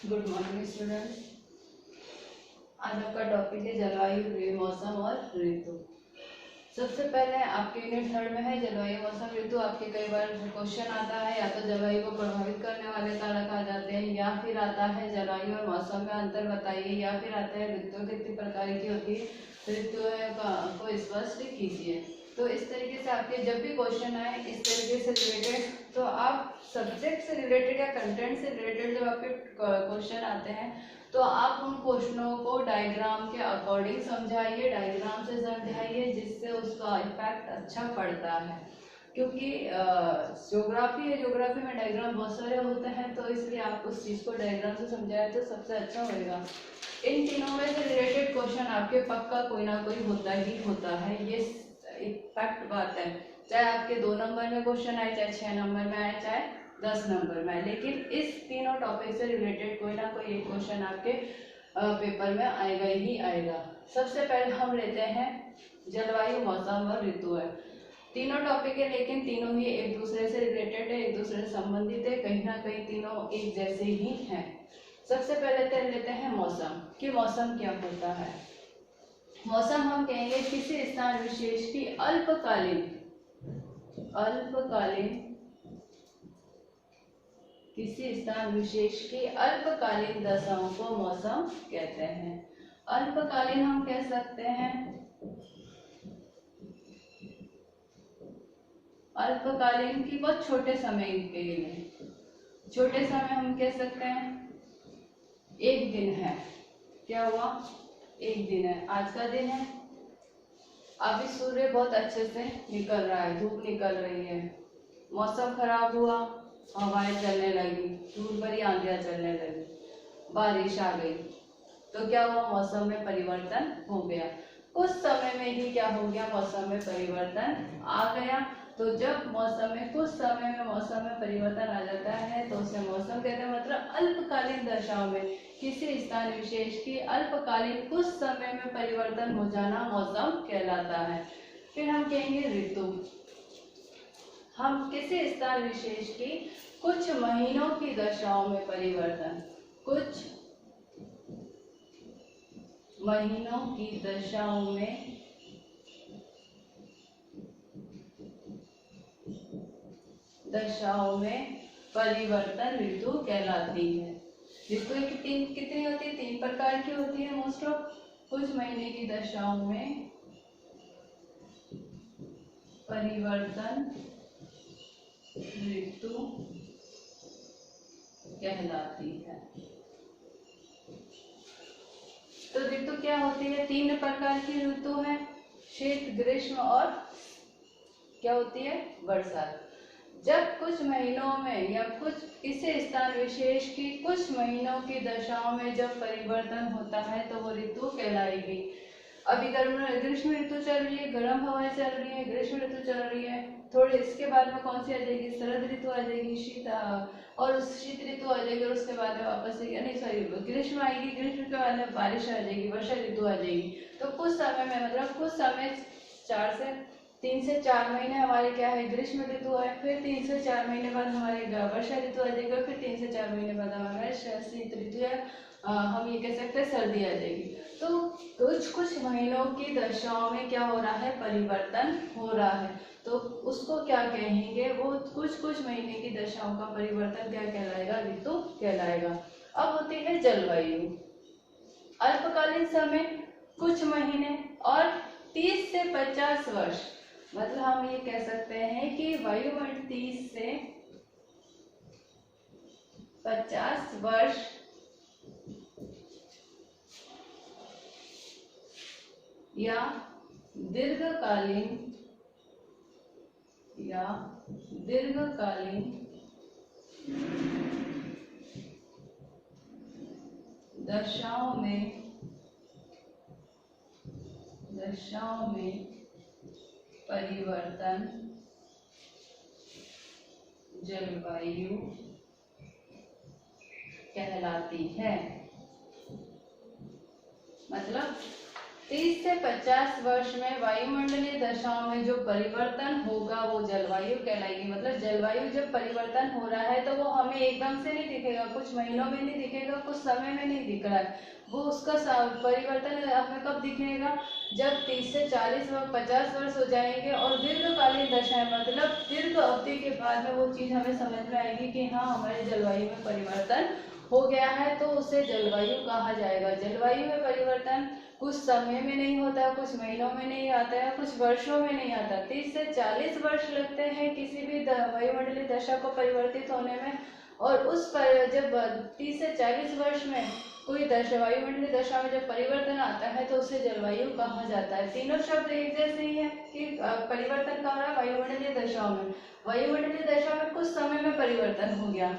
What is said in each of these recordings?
Good morning students. आज आपका topic है जलवायु, मौसम और ऋतु। सबसे पहले आपके यूनिट 3 में है जलवायु, मौसम, ऋतु। आपके कई बार क्वेश्चन आता है, या तो जलवायु को प्रभावित करने वाले कारक आ जाते हैं, या फिर आता है जलवायु और मौसम में अंतर बताइए, या फिर आता है ऋतु कितनी प्रकार की होती है, ऋतु को स्पष्ट कीजिए। तो इस तरीके से आपके जब भी क्वेश्चन आए इस तरीके से रिलेटेड, तो आप सब्जेक्ट से रिलेटेड या कंटेंट से रिलेटेड जब आपके क्वेश्चन आते हैं तो आप उन क्वेश्चनों को डायग्राम के अकॉर्डिंग समझाइए, डायग्राम से समझाइए, जिससे उसका इफेक्ट अच्छा पड़ता है। क्योंकि ज्योग्राफी है, ज्योग्राफी में डायग्राम बहुत सारे होते हैं, तो इसलिए आप उस चीज़ को डायग्राम से समझाएं तो सबसे अच्छा होगा। इन तीनों में से रिलेटेड क्वेश्चन आपके पक्का कोई ना कोई होता ही होता है, ये फैक्ट बात है। चाहे आपके 2 नंबर में क्वेश्चन आए, चाहे 6 नंबर में आए, चाहे 10 नंबर में आए, लेकिन इस तीनों टॉपिक से रिलेटेड कोई ना कोई एक क्वेश्चन आपके पेपर में आएगा ही आएगा। सबसे पहले हम लेते हैं जलवायु, मौसम और ऋतु है। तीनों टॉपिक है, लेकिन तीनों ही एक दूसरे से रिलेटेड है, एक दूसरे से संबंधित है, कहीं ना कहीं तीनों एक जैसे ही हैं। सबसे पहले लेते हैं मौसम, कि मौसम क्या होता है। मौसम हम कहेंगे किसी स्थान विशेष की अल्पकालीन किसी स्थान विशेष की अल्पकालीन दशाओं को मौसम कहते हैं। अल्पकालीन हम कह सकते हैं, अल्पकालीन की बहुत छोटे समय के लिए, छोटे समय हम कह सकते हैं एक दिन है। क्या हुआ? एक दिन है, आज का दिन है। अभी सूर्य बहुत अच्छे से निकल रहा है, धूप निकल रही है, मौसम खराब हुआ, हवाएं चलने लगी, दूर भरी आंधियां चलने लगी, बारिश आ गई, तो क्या हुआ? मौसम में परिवर्तन हो गया। कुछ समय में ही क्या हो गया? मौसम में परिवर्तन आ गया। तो जब मौसम में कुछ समय में मौसम में परिवर्तन आ जाता है तो उसे मौसम कहते हैं। मतलब अल्पकालीन दशाओं में किसी स्थान विशेष की अल्पकालीन कुछ समय में परिवर्तन हो जाना मौसम कहलाता है। फिर हम कहेंगे ऋतु। हम किसी स्थान विशेष की कुछ महीनों की दशाओं में परिवर्तन, कुछ महीनों की दशाओं में परिवर्तन ऋतु कहलाती है। ऋतु कितनी होती है? 3 प्रकार की होती है मोस्ट ऑफ। कुछ महीने की दशाओं में परिवर्तन ऋतु कहलाती है। तो ऋतु क्या होती है? 3 प्रकार की ऋतु है, शीत, ग्रीष्म और क्या होती है? बरसात। जब कुछ महीनों में या कुछ किसी स्थान विशेष की कुछ महीनों की दशाओं में जब परिवर्तन होता है तो वो ऋतु कहलाएगी। अभी ग्रीष्म ऋतु चल रही है, गर्म हवाएं चल रही है, ग्रीष्म ऋतु चल रही है। थोड़े इसके बाद में कौन सी आ जाएगी? शरद ऋतु आ जाएगी, शीत, और उस शीत ऋतु आ जाएगी, और उसके बाद में वापस नहीं सॉरी ग्रीष्म आएगी, ग्रीष्म के बाद में बारिश आ जाएगी, वर्षा ऋतु आ जाएगी। तो कुछ समय में, मतलब कुछ समय 3 से 4 महीने हमारे क्या है? ग्रीष्म ऋतु है। फिर 3 से 4 महीने बाद हमारे वर्षा ऋतु आ जाएगी, और फिर 3 से 4 महीने बाद हमारे शीत ऋतु या हम ये कह सकते हैं सर्दी आ जाएगी। तो कुछ महीनों की दशाओं में क्या हो रहा है? परिवर्तन हो रहा है। तो उसको क्या कहेंगे? वो कुछ महीने की दशाओं का परिवर्तन क्या कहलाएगा? ऋतु कहलाएगा। अब होती है जलवायु। अल्पकालीन समय कुछ महीने और 30 से 50 वर्ष, मतलब हम ये कह सकते हैं कि वायुमंडल 30 से 50 वर्ष या दीर्घकालीन दशाओं में परिवर्तन जलवायु कहलाती है। मतलब 30 से 50 वर्ष में वायुमंडलीय दशाओं में जो परिवर्तन होगा वो जलवायु कहलाएगी। मतलब जलवायु जब परिवर्तन हो रहा है तो वो हमें एकदम से नहीं दिखेगा, कुछ महीनों में नहीं दिखेगा, कुछ समय में नहीं दिख रहा है। वो उसका परिवर्तन हमें कब दिखेगा, जब 30 से 40 व 50 वर्ष हो जाएंगे और दीर्घकालीन दशाएं, मतलब दीर्घ अवधि के बाद में वो चीज हमें समझ में आएगी कि हाँ हमारे जलवायु में परिवर्तन हो गया है, तो उसे जलवायु कहा जाएगा। जलवायु में परिवर्तन कुछ समय में नहीं होता, कुछ महीनों में नहीं आता है, कुछ वर्षों में नहीं आता। 30 से 40 वर्ष लगते हैं किसी भी वायुमंडलीय दशा को परिवर्तित होने में। और उस पर जब 30 से 40 वर्ष में कोई दशा वायुमंडलीय दशा में जब परिवर्तन आता है तो उसे जलवायु कहा जाता है। तीनों शब्द एक जैसे ही है कि परिवर्तन कहाँ रहा, वायुमंडलीय दशाओं में। वायुमंडलीय दशा में कुछ समय में परिवर्तन हो गया,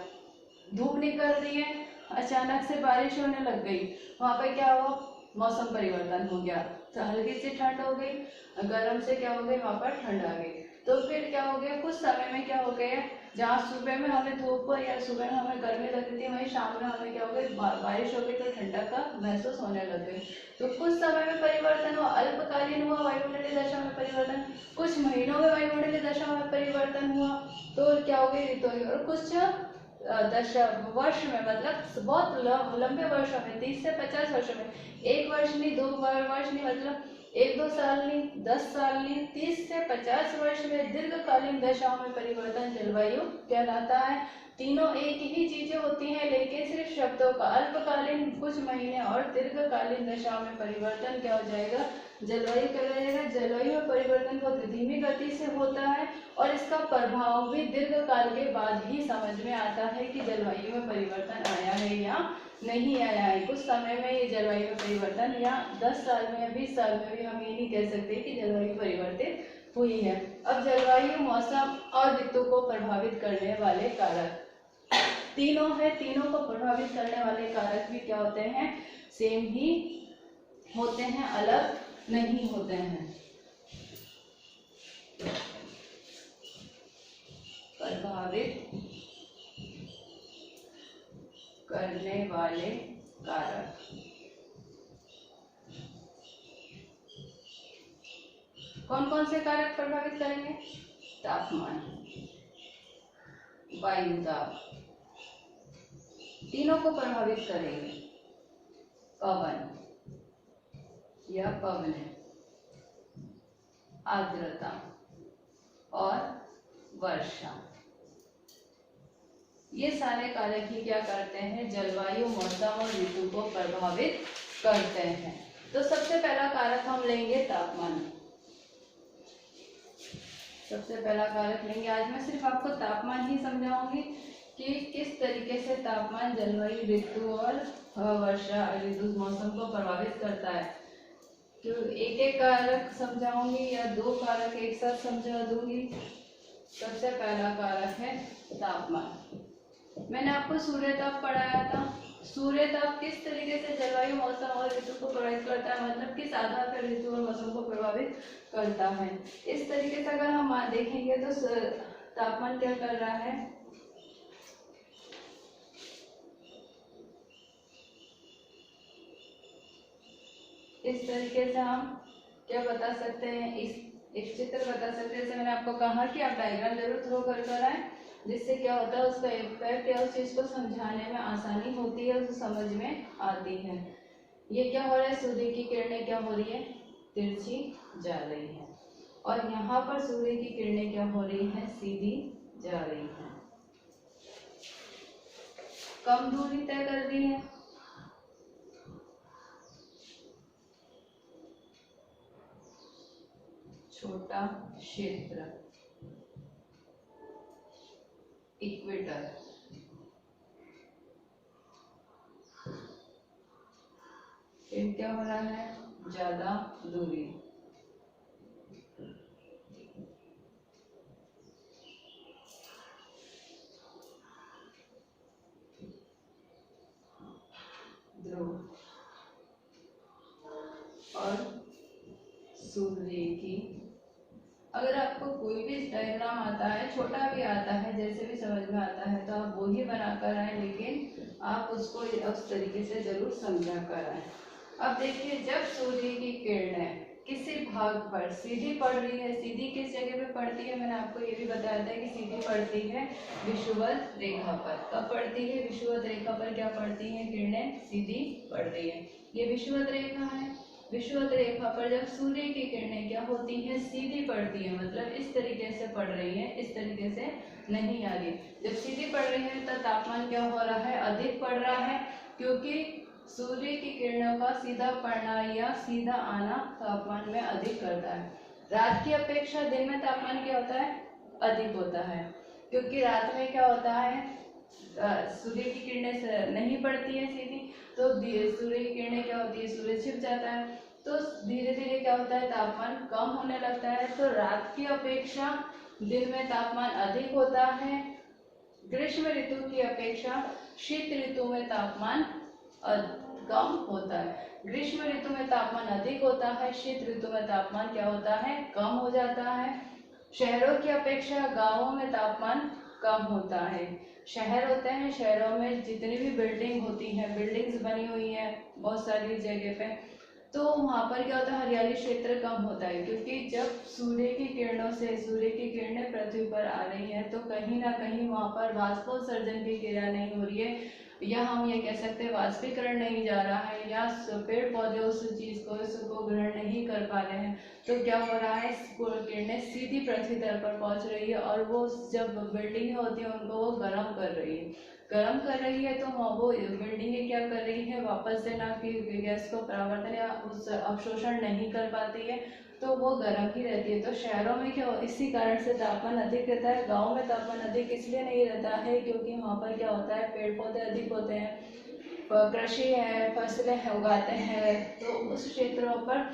धूप निकल रही है, अचानक से बारिश होने लग गई, वहां पर क्या हुआ, मौसम परिवर्तन हो गया, तो हल्की सी ठंड हो गई, गर्म से क्या हो गई, वहां पर ठंड आ गई। तो फिर क्या हो गया, कुछ समय में क्या हो गया, जहाँ सुबह में हमें धूप या सुबह में हमें गर्मी लगती थी, वहीं शाम में हमें क्या हो गई, बारिश हो गई, तो ठंडक का महसूस होने लग गई। तो कुछ समय में परिवर्तन हुआ, अल्पकालीन हुआ वायुमंडलीय दशा में परिवर्तन, कुछ महीनों में वायुमंडलीय दशा में परिवर्तन हुआ, तो क्या हो गई ऋतु। और कुछ दशा वर्ष में, मतलब बहुत लंबे वर्षों में, 30 से 50 वर्षों में, एक वर्ष नहीं, 2 वर्ष नहीं, मतलब 1-2 साल नहीं, 10 साल नहीं, 30 से 50 वर्ष में दीर्घकालीन दशाओं में परिवर्तन जलवायु कहलाता है। तीनों एक ही चीजें होती हैं, लेकिन सिर्फ शब्दों का अल्पकालीन कुछ महीने और दीर्घकालीन दशाओं में परिवर्तन क्या हो जाएगा, जलवायु कहलाएगा। जलवायु में परिवर्तन बहुत धीमी गति से होता है और इसका प्रभाव भी दीर्घकाल के बाद ही समझ में आता है कि जलवायु में परिवर्तन आया है या नहीं आया है। कुछ समय में ये जलवायु में परिवर्तन, या 10 साल में या 20 साल में भी हम ये नहीं कह सकते कि जलवायु परिवर्तित हुई है। अब जलवायु मौसम और ऋतु को प्रभावित करने वाले कारक तीनों है। तीनों को प्रभावित करने वाले कारक भी क्या होते हैं, सेम ही होते हैं, अलग नहीं होते हैं। प्रभावित करने वाले कारक कौन कौन से कारक प्रभावित करेंगे, तापमान, वायु दाब, तीनों को प्रभावित करेंगे। पवन या पवन, आर्द्रता और वर्षा, ये सारे कारक ही क्या करते हैं, जलवायु, मौसम और ऋतु को प्रभावित करते हैं। तो सबसे पहला कारक हम लेंगे तापमान। सबसे पहला कारक लेंगे, आज मैं सिर्फ आपको तापमान ही समझाऊंगी कि किस तरीके से तापमान जलवायु, ऋतु और वर्षा ऋतु मौसम को प्रभावित करता है। तो एक एक कारक समझाऊंगी या 2 कारक एक साथ समझा दूंगी। सबसे पहला कारक है तापमान। मैंने आपको सूर्य ताप पढ़ाया था। सूर्य ताप किस तरीके से जलवायु, मौसम और ऋतु को प्रभावित करता है, मतलब किस आधार पर ऋतु और मौसम को प्रभावित करता है। इस तरीके से अगर हम देखेंगे तो तापमान क्या कर रहा है, इस तरीके से हम क्या बता सकते हैं, इस चित्र बता सकते हैं। जैसे मैंने आपको कहा कि आप डायग्राम जरूर थ्रो कर आए, जिससे क्या होता है, उसका इम्पैक्ट या उस चीज को समझाने में आसानी होती है, उसे समझ में आती है। ये क्या हो रहा है, सूर्य की किरणें क्या हो रही है, तिरछी जा रही है, और यहाँ पर सूर्य की किरणें क्या हो रही है, सीधी जा रही है, कम दूरी तय कर रही है। छोटा क्षेत्र, इक्वेटर, फिर क्या हो रहा है, ज्यादा दूरी, ध्रुव, और सूर्य की। अगर आपको कोई भी डायग्राम आता है, छोटा भी आता है, जैसे भी समझ में आता है, तो आप वो ही बना कर आए, लेकिन आप उसको उस तरीके से जरूर समझा कर आए। अब देखिए, जब सूर्य की किरणें किसी भाग पर सीधी पड़ रही है, सीधी किस जगह पे पड़ती है, मैंने आपको ये भी बताया था कि सीधी पड़ती है विषुवत रेखा पर। कब पड़ती है? विषुवत रेखा पर क्या पड़ती है? किरणें सीधी पड़ रही है। ये विषुवत रेखा है। विषुवत रेखा पर जब सूर्य की किरणें क्या होती हैं? सीधी पड़ती है, मतलब इस तरीके से पड़ रही है, इस तरीके से नहीं आ रही। जब सीधी पड़ रही है तो तापमान क्या हो रहा है? अधिक पड़ रहा है, क्योंकि सूर्य की किरणों का सीधा पड़ना या सीधा आना तापमान में अधिक करता है। रात की अपेक्षा दिन में तापमान क्या होता है? अधिक होता है, क्योंकि रात में क्या होता है, सूर्य की किरणें नहीं पड़ती है सीधी, तो सूर्य की किरणें क्या होती है? सूर्य छिप जाता है, तो धीरे धीरे क्या होता है? तापमान कम होने लगता है। तो रात की अपेक्षा दिन में तापमान अधिक होता है। ग्रीष्म ऋतु की अपेक्षा शीत ऋतु में तापमान कम होता है। ग्रीष्म ऋतु में तापमान अधिक होता है, शीत ऋतु में तापमान क्या होता है? कम हो जाता है। शहरों की अपेक्षा गांवों में तापमान कम होता है। शहर होते हैं, शहरों में जितनी भी बिल्डिंग होती हैं, बिल्डिंग्स बनी हुई हैं बहुत सारी जगह पे, तो वहाँ पर क्या होता है? हरियाली क्षेत्र कम होता है, क्योंकि जब सूर्य की किरणों से सूर्य की किरणें पृथ्वी पर आ रही हैं तो कहीं ना कहीं वहाँ पर वाष्पोत्सर्जन की क्रिया नहीं हो रही है, या हम ये कह सकते हैं वाष्पीकरण नहीं जा रहा है, या पेड़ पौधे उस चीज को इसको ग्रहण नहीं कर पा रहे हैं। तो क्या हो रहा है? किरणें सीधी पृथ्वी तल पर पहुंच रही है, और वो जब बिल्डिंगें होती हैं उनको वो गर्म कर रही है। गर्म कर रही है तो वो बिल्डिंगें क्या कर रही है? वापस से ना कि गैस को परावर्तन या उस अवशोषण नहीं कर पाती है, तो वो गर्म ही रहती है। तो शहरों में क्या इसी कारण से तापमान अधिक रहता है। गांव में तापमान अधिक इसलिए नहीं रहता है क्योंकि वहाँ पर क्या होता है? पेड़ पौधे अधिक होते हैं, कृषि है, फसलें है, उगाते हैं, तो उस क्षेत्रों पर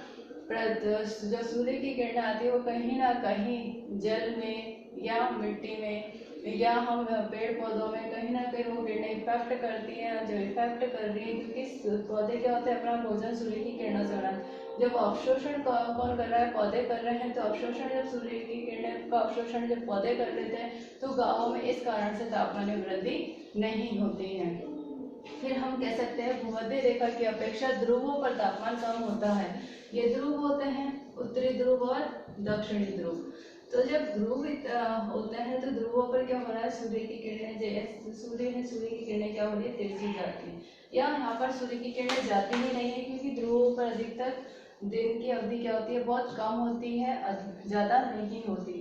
जो सूर्य की किरणें आती है वो कहीं ना कहीं जल में या मिट्टी में या हम पेड़ पौधों में कहीं ना कहीं वो किरणें इफेक्ट करती हैं, जो इफेक्ट कर रही है, क्योंकि पौधे क्या होते हैं? अपना भोजन सूर्य की किरणों से बनाते हैं। जब अवशोषण कौन कर रहा है? पौधे कर रहे हैं। तो अवशोषण जब सूर्य की किरणें का अवशोषण जब पौधे कर लेते हैं तो गाँवों में इस कारण से तापमान में वृद्धि नहीं होती है। फिर हम कह सकते हैं भूमध्य रेखा की अपेक्षा ध्रुवों पर तापमान कम होता है। ये ध्रुव होते हैं, उत्तरी ध्रुव और दक्षिणी ध्रुव। तो जब ध्रुव होते हैं तो ध्रुवों पर क्या हो रहा है? सूर्य की किरणें सूर्य की किरणें क्या हो रही है? तेजी जाती है, या यहाँ पर सूर्य की किरणें जाती ही नहीं है, क्योंकि ध्रुवों पर अधिकतर दिन की अवधि क्या होती है? बहुत कम होती है, ज़्यादा नहीं होती।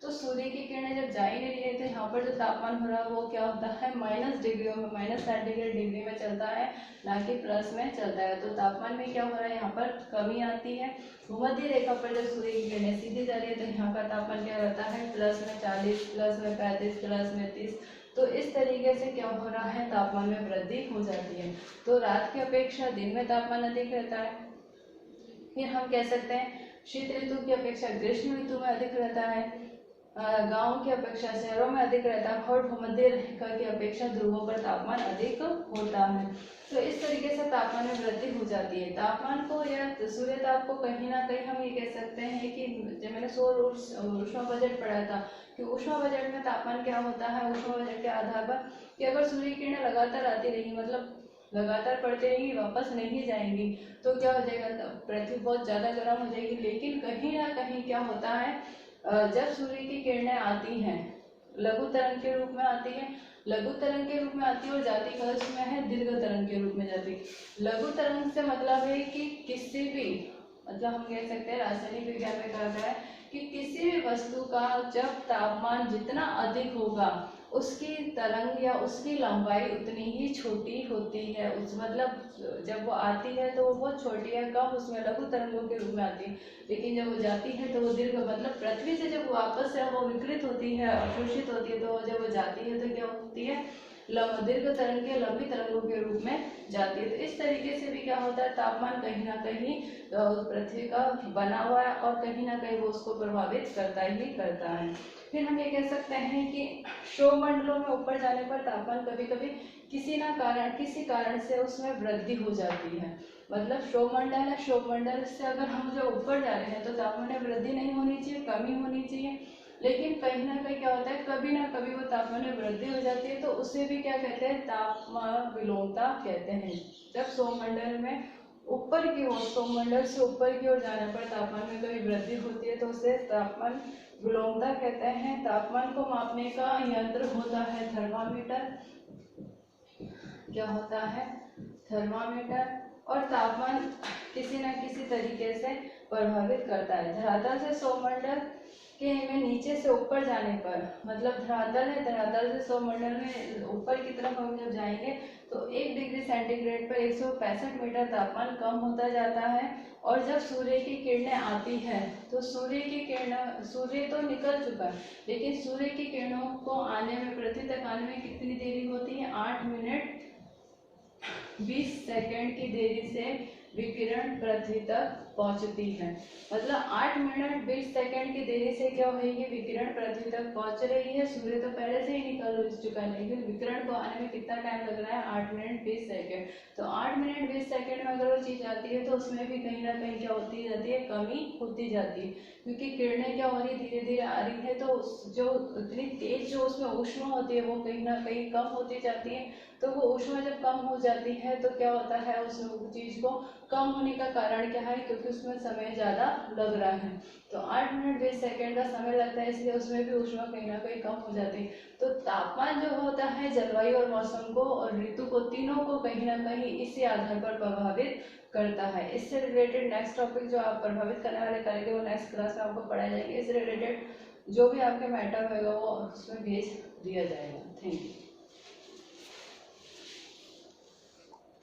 तो सूर्य की किरणें जब जा ही नहीं रही है तो यहाँ पर जो तापमान हो रहा है वो क्या होता है? माइनस डिग्रियों में, -60 डिग्री में चलता है, ना कि प्लस में चलता है। तो तापमान में क्या हो रहा है? यहाँ पर कमी आती है। भूमध्य रेखा पर जब सूर्य की किरणें सीधी जा रही है तो यहाँ का तापमान क्या रहता है? +40, +35, +30। तो इस तरीके से क्या हो रहा है? तापमान में वृद्धि हो जाती है। तो रात की अपेक्षा दिन में तापमान अधिक रहता है। फिर हम कह सकते हैं शीत ऋतु की अपेक्षा ग्रीष्म ऋतु में अधिक रहता है, गांव की अपेक्षा शहरों में अधिक रहता है, और भूमध्य रेखा की अपेक्षा ध्रुवों पर तापमान अधिक होता है। तो इस तरीके से तापमान में वृद्धि हो जाती है। तापमान को या सूर्य ताप को कहीं ना कहीं हम ये कह सकते हैं कि जब मैंने सौर ऊष्मा बजट पढ़ा था कि ऊष्मा बजट में तापमान क्या होता है, ऊष्मा बजट के आधार पर कि अगर सूर्य की किरणें लगातार आती रहेंगी, मतलब लगातार पड़ती रहेंगी, वापस नहीं जाएंगी, तो क्या हो जाएगा? पृथ्वी बहुत ज़्यादा गर्म हो जाएगी। लेकिन कहीं ना कहीं क्या होता है? जब सूर्य की किरणें आती हैं लघु तरंग के रूप में आती है, लघु तरंग के रूप में आती है और जाती कहाँ में है? दीर्घ तरंग के रूप में जाती है। लघु तरंग से मतलब है कि किसी भी, मतलब हम कह सकते हैं रासायनिक विज्ञान में कहा गया है कि किसी भी वस्तु का जब तापमान जितना अधिक होगा उसकी तरंग या उसकी लंबाई उतनी ही छोटी होती है। उस मतलब जब वो आती है तो वो बहुत छोटी है, कम, उसमें लघु तरंगों के रूप में आती है। लेकिन जब वो जाती है तो वो दीर्घ, मतलब पृथ्वी से जब वापस से वो विकृत होती है, अवशोषित होती है, तो जब वो जाती है तो क्या होती है? दीर्घ तरंग या लंबी तरंगों के रूप में जाती है। तो इस तरीके से भी क्या होता है? तापमान कहीं ना कहीं पृथ्वी का बना हुआ है और कहीं ना कहीं वो उसको प्रभावित करता ही करता है। फिर हम ये कह सकते हैं कि सौरमंडलों में ऊपर जाने पर तापमान कभी कभी किसी कारण से उसमें वृद्धि हो जाती है। मतलब सौरमंडल है, सौरमंडल से अगर हम जो ऊपर जा रहे हैं तो तापमान में वृद्धि नहीं होनी चाहिए, कमी होनी चाहिए। लेकिन कहीं ना कहीं क्या होता है? कभी ना कभी वो तापमान में वृद्धि हो जाती है, तो उसे भी क्या कहते हैं? तापमान विलोमता कहते हैं। जब सौरमंडल में ऊपर की ओर, सौरमंडल से ऊपर की ओर जाने पर तापमान में कभी वृद्धि होती है तो उसे तापमान गुणवत्ता कहते हैं। तापमान को मापने का यंत्र होता है थर्मामीटर। क्या होता है? थर्मामीटर। और तापमान किसी न किसी तरीके से प्रभावित करता है। धरातल से सौरमंडल के में नीचे से ऊपर जाने पर, मतलब धरातल है, धरातल से सौरमंडल में ऊपर की तरफ हम जब जाएंगे तो 1 डिग्री सेंटीग्रेड पर 165 मीटर तापमान कम होता जाता है। और जब सूर्य की किरणें आती है तो सूर्य तो निकल चुका है, लेकिन सूर्य की किरणों को आने में, पृथ्वी तक आने में कितनी देरी होती है? 8 मिनट 20 सेकंड की देरी से विकिरण पृथ्वी तक पहुंचती है। मतलब 8 मिनट 20 सेकंड की देरी से क्या होगी? विकिरण पृथ्वी तक पहुंच रही है। सूर्य तो पहले से ही निकल चुका है, लेकिन विकिरण को आने में कितना टाइम लग रहा है? 8 मिनट 20 सेकंड। तो 8 मिनट 20 सेकंड में अगर वो चीज आती है तो उसमें भी कहीं ना कहीं क्या होती जाती है? कमी होती जाती है, क्योंकि किरणें क्या हो रही है? धीरे धीरे आ रही है, तो जो इतनी तेज जो उसमें ऊष्मा होती है वो कहीं ना कहीं कम होती जाती है। तो वो ऊष्मा जब कम हो जाती है तो क्या होता है? उस चीज को कम होने का कारण क्या है? क्योंकि उसमें समय ज़्यादा लग रहा है। तो 8 मिनट 20 सेकंड का समय लगता है, इसलिए उसमें भी ऊष्मा कहीं ना कहीं कम हो जाती है। तो तापमान जो होता है जलवायु और मौसम को और ऋतु को, तीनों को कहीं ना कहीं इसी आधार पर प्रभावित करता है। इससे रिलेटेड नेक्स्ट टॉपिक जो आप प्रभावित करने वाले करेंगे वो नेक्स्ट क्लास में आपको पढ़ाए जाएंगे। इससे रिलेटेड जो भी आपके मैटर होगा वो उसमें भेज दिया जाएगा। Thank you.